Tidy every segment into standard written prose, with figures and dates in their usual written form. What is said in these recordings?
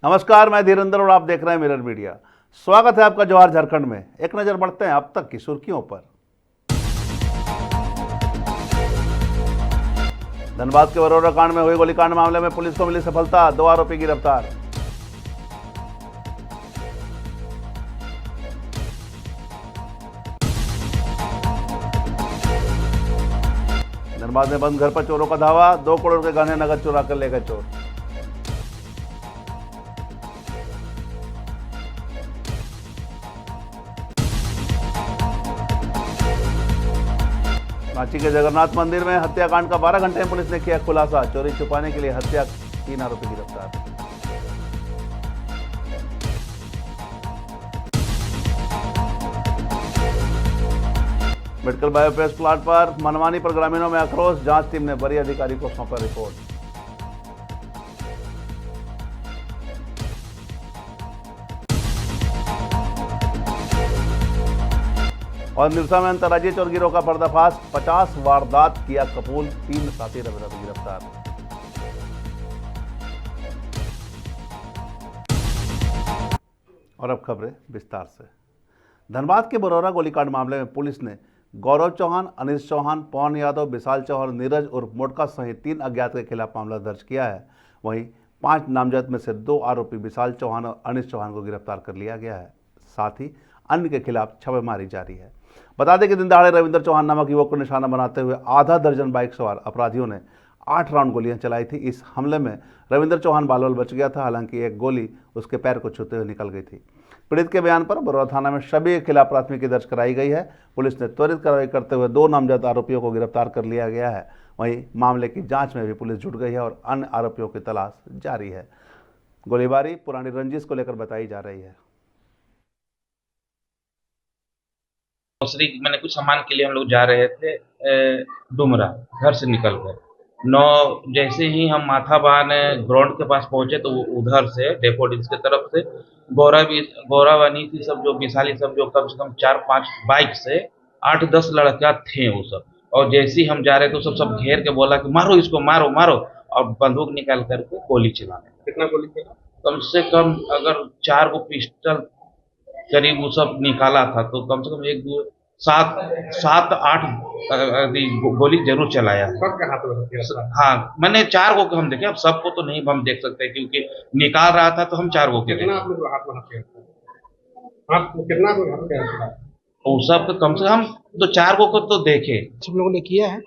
नमस्कार, मैं धीरेंद्र और आप देख रहे हैं मिरर मीडिया। स्वागत है आपका जवाहर झारखंड में। एक नजर बढ़ते हैं अब तक की सुर्खियों पर। धनबाद के वरोरा कांड में हुए गोलीकांड मामले में पुलिस को मिली सफलता, 2 आरोपी गिरफ्तार। धनबाद में बंद घर पर चोरों का धावा, 2 करोड़ के गहने नगद चुरा कर ले गए चोर। रांची के जगन्नाथ मंदिर में हत्याकांड का 12 घंटे में पुलिस ने किया खुलासा, चोरी छुपाने के लिए हत्या, 3 आरोपी गिरफ्तार। मेडिकल बायोप्रेस प्लांट पर मनमानी पर ग्रामीणों में आक्रोश, जांच टीम ने वरीय अधिकारी को सौंपा रिपोर्ट। और निरसा में अंतर्राज्यीय चोर गिरोह का पर्दाफाश, 50 वारदात किया कबूल, 3 साथी रविवार गिरफ्तार। और अब खबरें विस्तार से। धनबाद के बरौरा गोलीकांड मामले में पुलिस ने गौरव चौहान, अनिश चौहान, पवन यादव, विशाल चौहान, नीरज उर्फ मोटका सहित 3 अज्ञात के खिलाफ मामला दर्ज किया है। वहीं 5 नामजद में से 2 आरोपी विशाल चौहान और अनिश चौहान को गिरफ्तार कर लिया गया है। साथ ही अन्य के खिलाफ छापेमारी जारी है। बता दें कि दिन दहाड़े रविंद्र चौहान नामक युवक को निशाना बनाते हुए आधा दर्जन बाइक सवार अपराधियों ने 8 राउंड गोलियां चलाई थी। इस हमले में रविंद्र चौहान बाल बाल बच गया था, हालांकि एक गोली उसके पैर को छूते हुए निकल गई थी। पीड़ित के बयान पर बरौरा थाना में सभी के खिलाफ प्राथमिकी दर्ज कराई गई है। पुलिस ने त्वरित कार्रवाई करते हुए 2 नामजद आरोपियों को गिरफ्तार कर लिया गया है। वहीं मामले की जांच में भी पुलिस जुट गई है और अन्य आरोपियों की तलाश जारी है। गोलीबारी पुरानी रंजिश को लेकर बताई जा रही है। ग्रोसरी मैंने कुछ सामान के लिए हम लोग जा रहे थे डुमरा, घर से निकल कर 9 जैसे ही हम माथाबान ग्राउंड के पास पहुंचे तो उधर से डेफोडिल्स की तरफ से गौरावानी थी, सब जो विशाली सब जो कम से कम 4-5 बाइक से 8-10 लड़का थे वो सब। और जैसे ही हम जा रहे थे तो सब घेर के बोला कि मारो इसको, मारो मारो, और बंदूक निकाल करके गोली चलाने। कितना गोली चला? कम से कम अगर 4 गो पिस्टल करीब वो सब निकाला था तो कम से कम 1 2 7 8 गोली जरूर चलाया है। सबके हाथ में? हाँ, मैंने 4 गो को हम देखे, अब सबको तो नहीं हम देख सकते क्योंकि निकाल रहा था तो हम 4 गो के कितना आप लोग हाथ में हथियार था? आप कितना लोग हथियार था? वो सब तो कम से कम तो 4 गो को तो देखे। सब लोगों ने किया है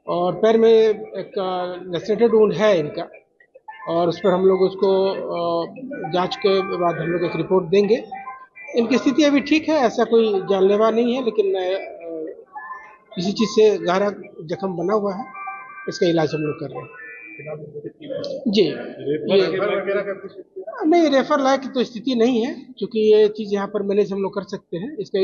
और पैर में एक लैसेरेटेड वुंड है इनका, और उस पर हम लोग उसको जांच के बाद हम लोग एक रिपोर्ट देंगे। इनकी स्थिति अभी ठीक है, ऐसा कोई जानलेवा नहीं है, लेकिन किसी चीज़ से गहरा जख्म बना हुआ है, इसका इलाज हम लोग कर रहे हैं जी। नहीं, रेफर लायक तो स्थिति नहीं है, क्योंकि ये चीज़ यहाँ पर मैनेज हम लोग कर सकते हैं, इसका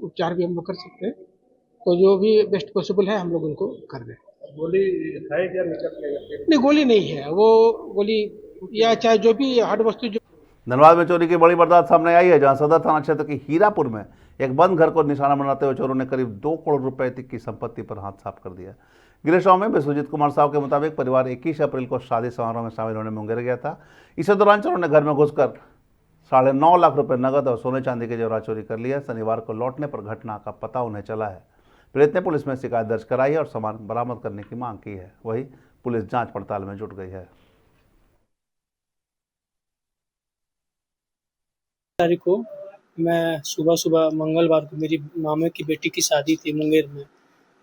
उपचार भी हम लोग कर सकते हैं, तो जो भी बेस्ट पॉसिबल है हम लोग उनको कर रहे हैं। गोली है क्या? नहीं, गोली नहीं है, वो गोली या चाहे जो भी हार्ड वस्तु जो। धनबाद में चोरी की बड़ी वारदात सामने आई है, जहां सदर थाना क्षेत्र के हीरापुर में एक बंद घर को निशाना बनाते हुए चोरों ने करीब 2 करोड़ रुपए तक की संपत्ति पर हाथ साफ कर दिया। गिरीश में विश्वजीत कुमार साहब के मुताबिक परिवार 21 अप्रैल को शादी समारोह में शामिल होने मुंगेर गया था। इसी दौरान चोरों ने घर में घुसकर 9.5 लाख रुपए नगद और सोने चांदी के जेवरात चोरी कर लिया। शनिवार को लौटने पर घटना का पता उन्हें चला है। पीड़ित ने पुलिस में शिकायत दर्ज कराई है और सामान बरामद करने की मांग की है। वहीं पुलिस जांच पड़ताल में जुट गई है। तारीख को मैं सुबह मंगलवार को मेरी मामे की बेटी की शादी थी मुंगेर में,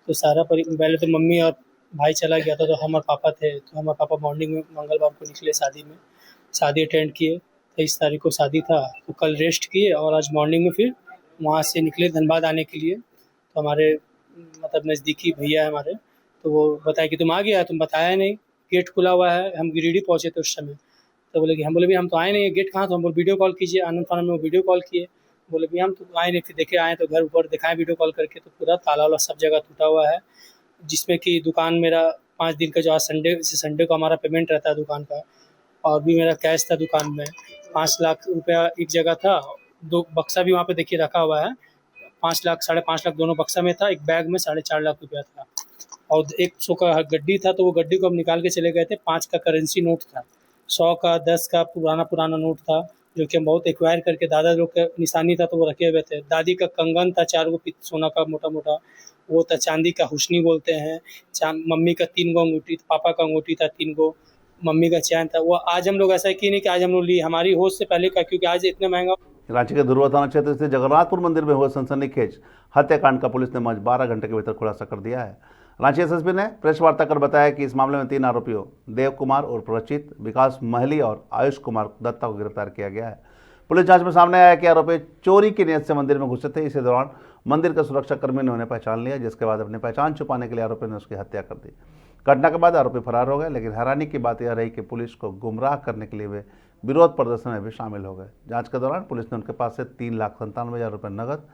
तो सारा पहले तो मम्मी और भाई चला गया था, तो हम और पापा थे, तो हम और पापा मॉर्निंग में मंगलवार को निकले शादी में, शादी अटेंड किए। 23 तारीख को शादी था, तो कल रेस्ट किए और आज मॉर्निंग में फिर वहाँ से निकले धनबाद आने के लिए। तो हमारे मतलब नज़दीकी भैया है हमारे, तो वो बताया कि तुम आ गया, तुम बताया नहीं, गेट खुला हुआ है। हम गिरिडीह पहुँचे थे उस समय, तो बोले कि हम बोले भी हम तो आए नहीं, गेट कहाँ? तो हम बोले वीडियो कॉल कीजिए। आनंद थाना में वो वीडियो कॉल किए, बोले भी हम तो आए नहीं, फिर देखे आए तो घर ऊपर दिखाएं वीडियो कॉल करके, तो पूरा ताला वाला सब जगह टूटा हुआ है, जिसमें कि दुकान मेरा 5 दिन का जो आज संडे को हमारा पेमेंट रहता है दुकान का, और भी मेरा कैश था दुकान में 5 लाख रुपया एक जगह था। 2 बक्सा भी वहाँ पे देखिए रखा हुआ है, 5 लाख 5.5 लाख दोनों बक्सा में था। एक बैग में 4.5 लाख रुपया था और 100 का गड्डी था, तो वो गड्डी को हम निकाल के चले गए थे। 5 का करेंसी नोट था, 100 का 10 का पुराना नोट था, जो कि हम बहुत एक्वायर करके दादा लोग का निशानी था तो वो रखे हुए थे। दादी का कंगन था 4 गो सोना का मोटा-मोटा, वो था चांदी का हुस्नी बोलते हैं। मम्मी का 3 गो अंगूठी, पापा का अंगूठी था 3 गो, मम्मी का चैन था। वो आज हम लोग ऐसा की नहीं कि आज हम लोग ली, हमारी होश से पहले का, क्योंकि आज इतना महंगा। रांची के धुरवा थाना क्षेत्र स्थित जगन्नाथपुर मंदिर में हुए सनसनीखेज हत्याकांड का पुलिस ने महज 12 घंटे के भीतर खुलासा कर दिया है। रांची एसएसपी ने प्रेस वार्ता कर बताया कि इस मामले में 3 आरोपियों देव कुमार उर्फ रचित, विकास महली और आयुष कुमार दत्ता को गिरफ्तार किया गया है। पुलिस जांच में सामने आया कि आरोपी चोरी की नियत से मंदिर में घुसे थे। इसी दौरान मंदिर के सुरक्षा कर्मी ने उन्हें पहचान लिया, जिसके बाद अपनी पहचान छुपाने के लिए आरोपी ने उसकी हत्या कर दी। घटना के बाद आरोपी फरार हो गए, लेकिन हैरानी की बात यह रही कि पुलिस को गुमराह करने के लिए वे विरोध प्रदर्शन में भी शामिल हो गए। जांच के दौरान पुलिस ने उनके पास से 3,97,000 रुपये नगद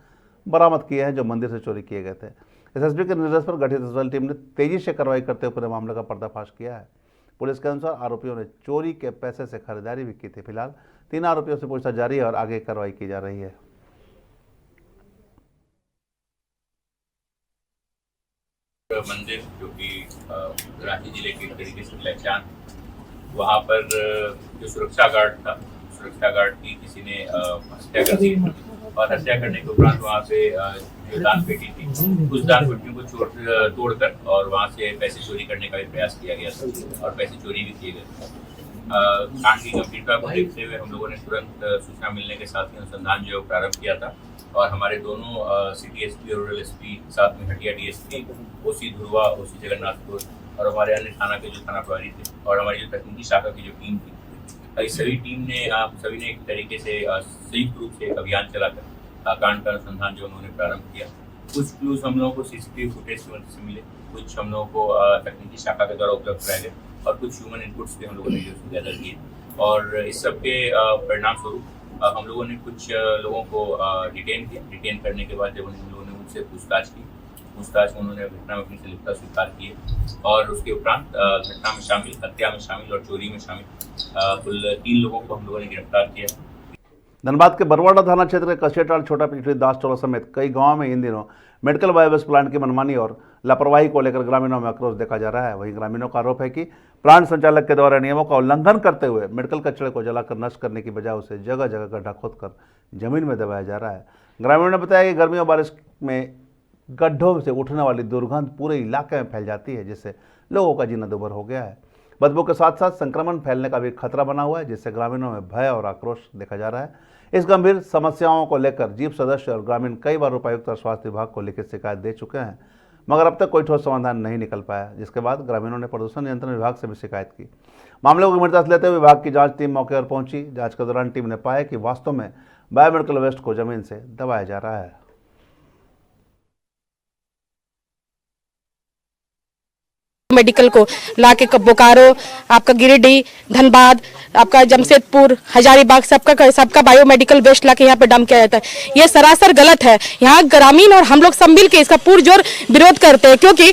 बरामद किए हैं, जो मंदिर से चोरी किए गए थे। एसएसपी के निर्देश पर गठित स्पेशल टीम ने तेजी से कार्रवाई करते हुए पूरे मामले का पर्दाफाश किया है। पुलिस के अनुसार आरोपियों ने चोरी के पैसे से खरीदारी भी की थी। फिलहाल 3 आरोपियों से पूछताछ जारी है और आगे कार्रवाई की जा रही है। मंदिर जो कि रांची जिले के तरीके से पहचान, वहाँ पर जो सुरक्षा गार्ड की किसी ने हत्या कर दी और हत्या करने के उपरांत वहाँ से जो दान पेटी थी, उस दान पेटियों को तोड़कर और वहाँ से पैसे चोरी करने का भी प्रयास किया गया था और पैसे चोरी भी किए गए। कांड की गंभीरता को देखते हुए हम लोगों ने तुरंत सूचना मिलने के साथ ही अनुसंधान जो प्रारंभ किया था और हमारे दोनों सिटी एसपी और रूरल एसपी, साथ में हटिया डीएसपी, ओसी धुरवा, ओसी जगन्नाथपुर और हमारे अन्य थाना के जो थाना प्रभारी थे और हमारी जो तकनीकी शाखा की जो टीम थी, इस सभी ने एक तरीके से संयुक्त रूप से एक अभियान चलाकर कांड का अनुसंधान जो उन्होंने प्रारंभ किया। कुछ क्लूज हम लोगों को सीसीटीवी फुटेज की मदद से मिले, कुछ हम लोगों को तकनीकी शाखा के द्वारा उपलब्ध कराए गए और कुछ ह्यूमन इनपुट्स भी हम लोगों ने गैदर किए और इस सब के परिणाम स्वरूप हम लोगों ने कुछ लोगों को डिटेन किया। डिटेन करने के बाद जब हम लोगों ने उनसे पूछताछ में उन्होंने घटना में अपनी संलिप्तता स्वीकार की है और उसके उपरांत घटना में शामिल, हत्या में शामिल और चोरी में शामिल कुल 3 लोगों को हम लोगों ने गिरफ्तार किया। धनबाद के बरवाड़ा थाना क्षेत्र के कसेटाल, छोटा पिछड़ी, दास टोला समेत कई गांवों में इन दिनों मेडिकल बायोगैस प्लांट की मनमानी और लापरवाही को लेकर ग्रामीणों में आक्रोश देखा जा रहा है। वहीं ग्रामीणों का आरोप है कि प्लांट संचालक के द्वारा नियमों का उल्लंघन करते हुए मेडिकल कचरे को जलाकर नष्ट करने की बजाय उसे जगह जगह गड्ढा खोदकर जमीन में दबाया जा रहा है। ग्रामीणों ने बताया कि गर्मियों बारिश में गड्ढों से उठने वाली दुर्गंध पूरे इलाके में फैल जाती है, जिससे लोगों का जीना दुभर हो गया है। बदबू के साथ साथ संक्रमण फैलने का भी खतरा बना हुआ है, जिससे ग्रामीणों में भय और आक्रोश देखा जा रहा है। इस गंभीर समस्याओं को लेकर जीप सदस्य और ग्रामीण कई बार उपायुक्त और स्वास्थ्य विभाग को लिखित शिकायत दे चुके हैं, मगर अब तक कोई ठोस समाधान नहीं निकल पाया, जिसके बाद ग्रामीणों ने प्रदूषण नियंत्रण विभाग से भी शिकायत की। मामले को गंभीरता से लेते हुए विभाग की जांच टीम मौके पर पहुंची। जांच के दौरान टीम ने पाया कि वास्तव में बायोमेडिकल वेस्ट को जमीन से दबाया जा रहा है। मेडिकल को लाके बोकारो, आपका गिरिडीह, धनबाद, आपका जमशेदपुर, हजारीबाग, सबका बायोमेडिकल वेस्ट लाके यहाँ पे डंप किया जाता है। ये सरासर गलत है। यहाँ ग्रामीण और हम लोग सब मिल के इसका पुरजोर विरोध करते हैं, क्योंकि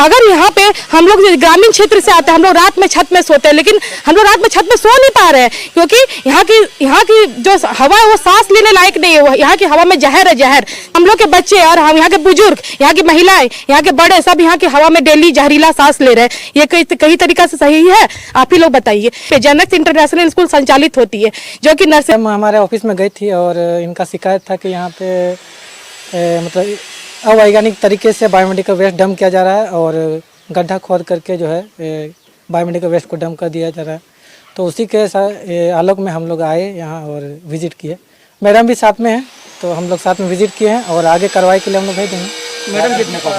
अगर यहाँ पे हम लोग ग्रामीण क्षेत्र से आते हैं, हम लोग रात में छत में सोते हैं, लेकिन हम लोग रात में छत में सो नहीं पा रहे हैं, क्योंकि यहाँ की जो हवा है वो सांस लेने लायक नहीं है। यहाँ की हवा में जहर है, जहर। हम लोग के बच्चे और हम यहाँ के बुजुर्ग, यहाँ की महिलाएं, यहाँ के बड़े, सब यहाँ की हवा में डेली जहरीला सांस ले रहे हैं। ये कई तरीका से सही है? आप ही लोग बताइए। जनक इंटरनेशनल स्कूल संचालित होती है, जो कि नर्स हमारे ऑफिस में गई थी और इनका शिकायत था कि यहाँ पे मतलब अवैज्ञानिक तरीके से बायोमेडिकल वेस्ट डंप किया जा रहा है और गड्ढा खोद करके जो है बायोमेडिकल वेस्ट को डंप कर दिया जा रहा है। तो उसी के आलोक में हम लोग आए यहाँ और विजिट किए। मैडम भी साथ में है, तो हम लोग साथ में विजिट किए हैं और आगे कार्रवाई के लिए हम लोग भेज देंगे। मैडम कितने को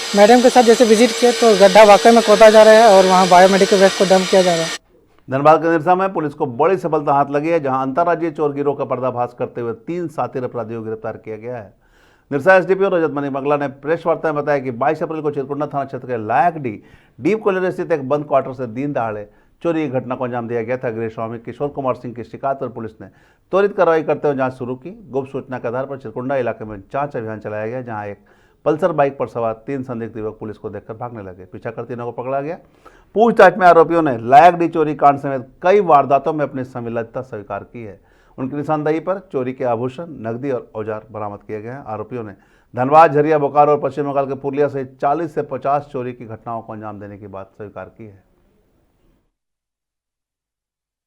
मैडम के साथ जैसे विजिट किए तो गड्ढा वाकई में खोदा जा रहा है और वहाँ बायोमेडिकल वेस्ट को डंप किया जा रहा है। धनबाद के निरसा में पुलिस को बड़ी सफलता हाथ लगी है, जहां अंतर्राज्यीय चोर गिरोह का पर्दाफाश करते हुए 3 शातिर अपराधियों को गिरफ्तार किया गया है। निरसा एसडीपीओ रजत मणि मंगला ने प्रेस वार्ता में बताया कि 22 अप्रैल को चिरकुंडा थाना क्षेत्र के लायकडी डीप कॉलोनी स्थित एक बंद क्वार्टर से दिन दहाड़े चोरी की घटना को अंजाम दिया गया था। गृह स्वामी किशोर कुमार सिंह की शिकायत पर पुलिस ने त्वरित कार्रवाई करते हुए जांच शुरू की। गुप्त सूचना के आधार पर चिरकुंडा इलाके में जांच अभियान चलाया गया, जहां एक पल्सर बाइक पर सवार 3 संदिग्ध युवक पुलिस को देखकर भागने लगे। पीछा कर तीनों को पकड़ा गया। पूछताछ में आरोपियों ने लायकडी चोरी कांड समेत कई वारदातों में अपनी संलिप्तता स्वीकार की है। उनकी निशानदेही पर चोरी के आभूषण, नकदी और औजार बरामद किए गए हैं। आरोपियों ने धनबाद, झरिया, बोकारो और पश्चिम बंगाल के पुरलिया सहित 40 से 50 चोरी की घटनाओं को अंजाम देने की बात स्वीकार की है।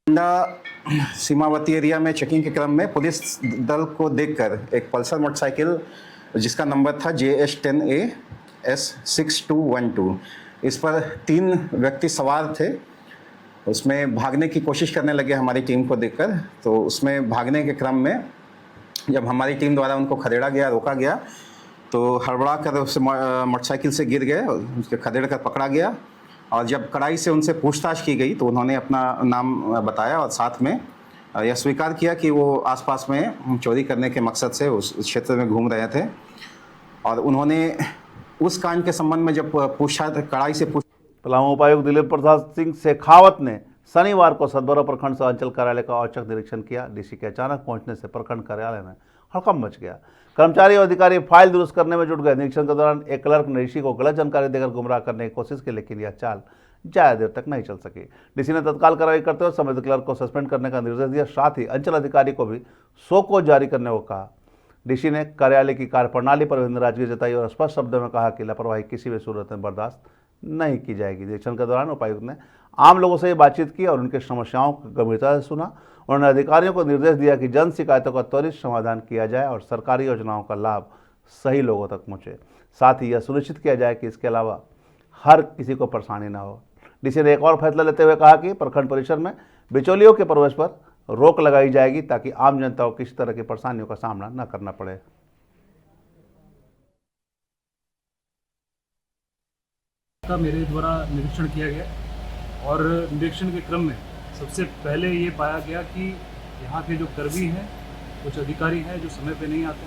गोंडा सीमावर्ती एरिया में चेकिंग के क्रम में पुलिस दल को देखकर एक पल्सर मोटरसाइकिल जिसका नंबर था JS10A S6212, इस पर 3 व्यक्ति सवार थे। उसमें भागने की कोशिश करने लगे हमारी टीम को देखकर। तो उसमें भागने के क्रम में जब हमारी टीम द्वारा उनको खदेड़ा गया, रोका गया, तो हड़बड़ा कर उससे मोटरसाइकिल से गिर गए, उसके खदेड़ कर पकड़ा गया। और जब कड़ाई से उनसे पूछताछ की गई तो उन्होंने अपना नाम बताया और साथ में यह स्वीकार किया कि वो आसपास में चोरी करने के मकसद से उस क्षेत्र में घूम रहे थे। और उन्होंने उस कांड के संबंध में जब पूछा, कड़ाई से पलामू उपायुक्त दिलीप प्रसाद सिंह शेखावत ने शनिवार को सदबरा प्रखंड सह अंचल कार्यालय का औचक निरीक्षण किया। डीसी के अचानक पहुंचने से प्रखंड कार्यालय में हड़कंप मच गया। कर्मचारी और अधिकारी फाइल दुरुस्त करने में जुट गए। निरीक्षण के दौरान एक क्लर्क ने डीसी को गलत जानकारी देकर गुमराह करने की कोशिश की, लेकिन यह चाल ज्यादा देर तक नहीं चल सकी। डीसी ने तत्काल कार्रवाई करते हुए संबंधित क्लर्क को सस्पेंड करने का निर्देश दिया। साथ ही अंचल अधिकारी को भी शो को जारी करने को कहा। डीसी ने कार्यालय की कार्यप्रणाली पर नाराजगी जताई और स्पष्ट शब्दों में कहा कि लापरवाही किसी भी सूरत में बर्दाश्त नहीं की जाएगी। निरीक्षण के दौरान उपायुक्त ने आम लोगों से बातचीत की और उनकी समस्याओं को गंभीरता से सुना। उन्होंने अधिकारियों को निर्देश दिया कि जन शिकायतों का त्वरित समाधान किया जाए और सरकारी योजनाओं का लाभ सही लोगों तक पहुंचे। साथ ही यह सुनिश्चित किया जाए कि इसके अलावा हर किसी को परेशानी न हो। डीसी ने एक और फैसला लेते हुए कहा कि प्रखंड परिसर में बिचौलियों के प्रवेश पर रोक लगाई जाएगी ताकि आम जनता को किसी तरह की परेशानियों का सामना न करना पड़े। का मेरे द्वारा निरीक्षण किया गया और निरीक्षण के क्रम में सबसे पहले ये पाया गया कि यहाँ के जो कर्मी हैं, कुछ अधिकारी हैं जो समय पे नहीं आते,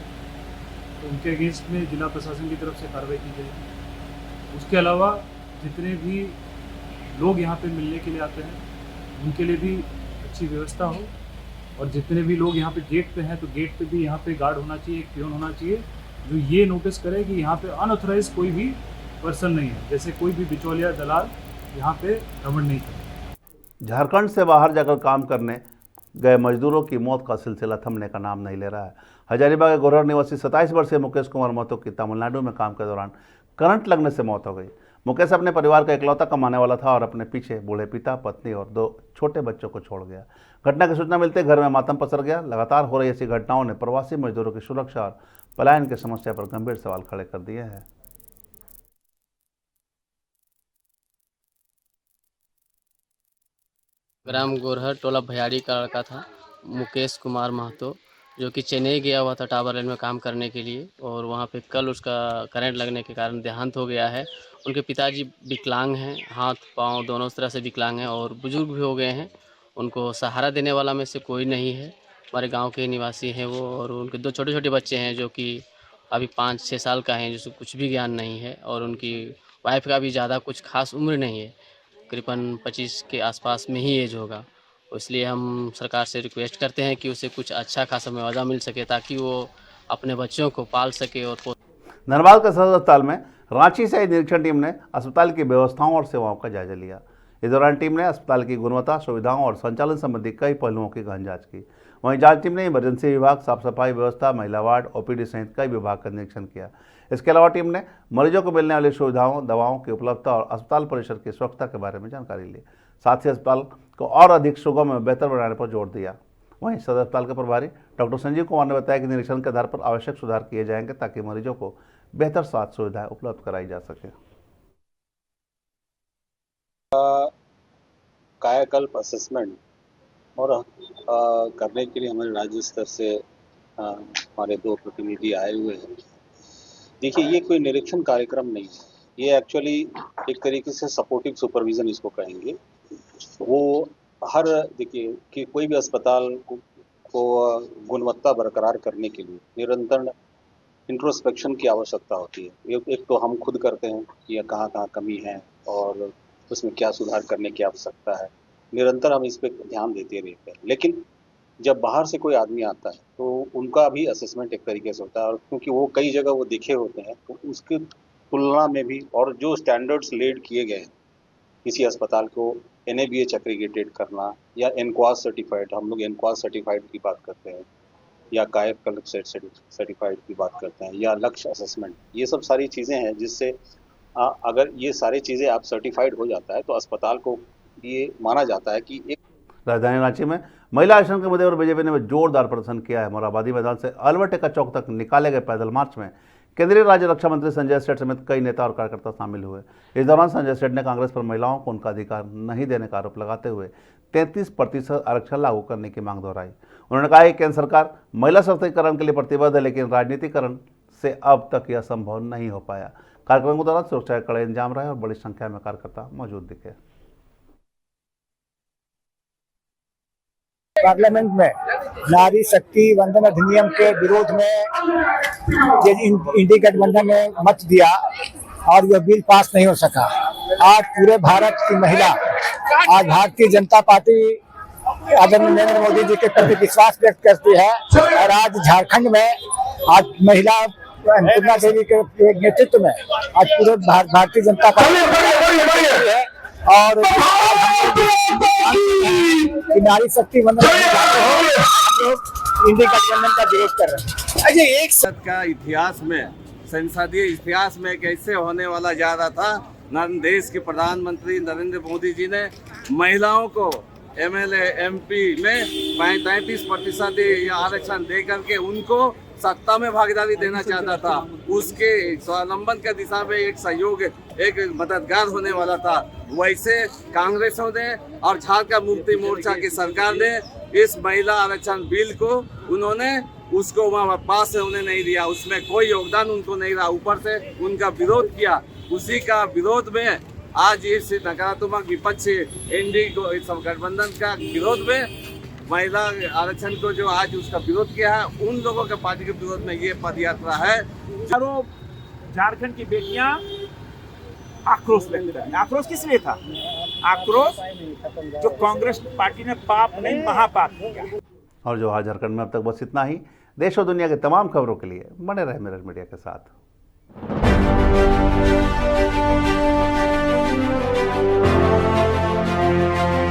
तो उनके अगेंस्ट में जिला प्रशासन की तरफ से कार्रवाई की जाएगी। उसके अलावा जितने भी लोग यहाँ पे मिलने के लिए आते हैं उनके लिए भी अच्छी व्यवस्था हो, और जितने भी लोग यहाँ पे गेट पे हैं तो गेट पे भी यहाँ पे गार्ड होना चाहिए, एक पियोन होना चाहिए जो ये नोटिस करे कि यहाँ पे अनऑथराइज कोई भी पर्सन नहीं है, जैसे कोई भी बिचौलिया दलाल यहाँ पे भ्रमण नहीं करे। झारखंड से बाहर जाकर काम करने गए मजदूरों की मौत का सिलसिला थमने का नाम नहीं ले रहा है। हजारीबाग के गोरहर निवासी 27 वर्षीय मुकेश कुमार महतो की तमिलनाडु में काम के दौरान करंट लगने से मौत हो गई। मुकेश अपने परिवार का इकलौता कमाने वाला था और अपने पीछे बूढ़े पिता, पत्नी और 2 छोटे बच्चों को छोड़ गया। घटना की सूचना मिलते घर में मातम पसर गया। लगातार हो रही ऐसी घटनाओं ने प्रवासी मजदूरों की सुरक्षा और पलायन की समस्या पर गंभीर सवाल खड़े कर दिए हैं। ग्राम गोरहर टोला भयाड़ी का लड़का था मुकेश कुमार महतो, जो कि चेन्नई गया हुआ था टावर लाइन में काम करने के लिए, और वहाँ पे कल उसका करंट लगने के कारण देहांत हो गया है। उनके पिताजी विकलांग हैं, हाथ पांव दोनों तरह से विकलांग हैं और बुजुर्ग भी हो गए हैं। उनको सहारा देने वाला में से कोई नहीं है। हमारे गांव के निवासी हैं वो, और उनके 2 छोटे छोटे बच्चे हैं जो कि अभी 5-6 साल का हैं, जिसको कुछ भी ज्ञान नहीं है, और उनकी वाइफ का भी ज़्यादा कुछ खास उम्र नहीं है, करीबन 25 के आसपास में ही एज होगा। इसलिए हम सरकार से रिक्वेस्ट करते हैं कि उसे कुछ अच्छा खासा मुआवजा मिल सके ताकि वो अपने बच्चों को पाल सके। और धनबाद के सदर अस्पताल में रांची से आई निरीक्षण टीम ने अस्पताल की व्यवस्थाओं और सेवाओं का जायजा लिया। इस दौरान टीम ने अस्पताल की गुणवत्ता, सुविधाओं और संचालन संबंधी कई पहलुओं की गहन जांच की। वहीं जांच टीम ने इमरजेंसी विभाग, साफ सफाई व्यवस्था, महिला वार्ड, ओपीडी सहित कई विभाग का निरीक्षण किया। इसके अलावा टीम ने मरीजों को मिलने वाली सुविधाओं, दवाओं की उपलब्धता और अस्पताल परिसर की स्वच्छता के बारे में जानकारी ली। साथ ही अस्पताल को और अधिक सुगम और बेहतर बनाने पर जोर दिया। वहीं सदर अस्पताल के प्रभारी डॉक्टर संजीव कुमार ने बताया कि निरीक्षण के आधार पर आवश्यक सुधार किए जाएंगे ताकि मरीजों को बेहतर स्वास्थ्य सुविधाएं उपलब्ध कराई जा सके। कायाकल्प असेसमेंट और करने के लिए हमारे राज्य स्तर से हमारे 2 प्रतिनिधि आए हुए हैं। देखिए, ये कोई निरीक्षण कार्यक्रम नहीं है, ये एक्चुअली एक तरीके से सपोर्टिव सुपरविजन इसको कहेंगे। वो हर देखिए कि कोई भी अस्पताल को गुणवत्ता बरकरार करने के लिए निरंतर इंट्रोस्पेक्शन की आवश्यकता होती है। एक तो हम खुद करते हैं कि कहाँ कहाँ कमी है और उसमें क्या सुधार करने की आवश्यकता है, निरंतर हम इस पर ध्यान देते रहते हैं। लेकिन जब बाहर से कोई आदमी आता है तो उनका भी असेसमेंट एक तरीके से होता है, और क्योंकि वो कई जगह वो देखे होते हैं तो उसकी तुलना में भी, और जो स्टैंडर्ड्स लेड किए गए हैं किसी अस्पताल को NABH एग्रीगेटेड करना या एनक्वास सर्टिफाइड, हम लोग एनक्वास सर्टिफाइड की बात करते हैं, या कायाकल्प सर्टिफाइड की बात करते हैं, या लक्ष्य असेसमेंट, ये सब सारी चीज़ें हैं जिससे अगर ये सारी चीज़ें आप सर्टिफाइड हो जाता है तो अस्पताल को ये माना जाता है कि एक राजधानी रांची में महिला आरक्षण के मुद्दे पर बीजेपी ने जोरदार प्रदर्शन किया है। मोराबादी मैदान से अलबर्टेका चौक तक निकाले गए पैदल मार्च में केंद्रीय राज्य रक्षा मंत्री संजय सेठ समेत कई नेता और कार्यकर्ता शामिल हुए। इस दौरान संजय सेठ ने कांग्रेस पर महिलाओं को उनका अधिकार नहीं देने का आरोप लगाते हुए 33% आरक्षण लागू करने की मांग दोहराई। उन्होंने कहा कि केंद्र सरकार महिला सशक्तिकरण के लिए प्रतिबद्ध है, लेकिन राजनीतिकरण से अब तक यह संभव नहीं हो पाया। कार्यक्रम के दौरान सुरक्षा के कड़े इंतजाम रहे और बड़ी संख्या में कार्यकर्ता मौजूद दिखे। पार्लियामेंट में नारी शक्ति वंदन अधिनियम के विरोध में इंडी गठबंधन ने मत दिया और यह बिल पास नहीं हो सका। आज पूरे भारत की महिला आज भारतीय जनता पार्टी आदरणीय नरेंद्र मोदी जी के प्रति विश्वास व्यक्त करती है और आज झारखंड में आज महिला अन्नपूर्णा देवी के नेतृत्व में आज पूरे भारतीय जनता पार्टी है और नारी शक्ति वंदन हम लोग इंडी गठबंधन का विरोध कर रहे हैं। एक सद का इतिहास में संसदीय इतिहास में कैसे होने वाला जा रहा था। देश के प्रधानमंत्री नरेंद्र मोदी जी ने महिलाओं को एमएलए एमपी में 35% आरक्षण दे करके उनको सत्ता में भागीदारी देना चाहता था। उसके स्वावलंबन के दिशा में एक सहयोग एक मददगार होने वाला था। वैसे कांग्रेसों ने और झारखंड मुक्ति मोर्चा की सरकार ने इस महिला आरक्षण बिल को उन्होंने उसको वहाँ पास होने नहीं दिया, उसमें कोई योगदान उनको नहीं रहा, ऊपर से उनका विरोध किया। उसी का विरोध में आज इस नकारात्मक विपक्ष एनडी गठबंधन का विरोध में महिला आरक्षण को जो आज उसका विरोध किया है, उन लोगों के पार्टी के विरोध में ये पद यात्रा है। झारखंड की बेटियां आक्रोश व्यक्त कर रही हैं। आक्रोश किस लिए था? आक्रोश जो कांग्रेस पार्टी ने पाप नहीं महापाप किया। और जो आज झारखंड में अब तक बस इतना ही। देश और दुनिया की तमाम खबरों के लिए बने रहे मिरर मीडिया के साथ।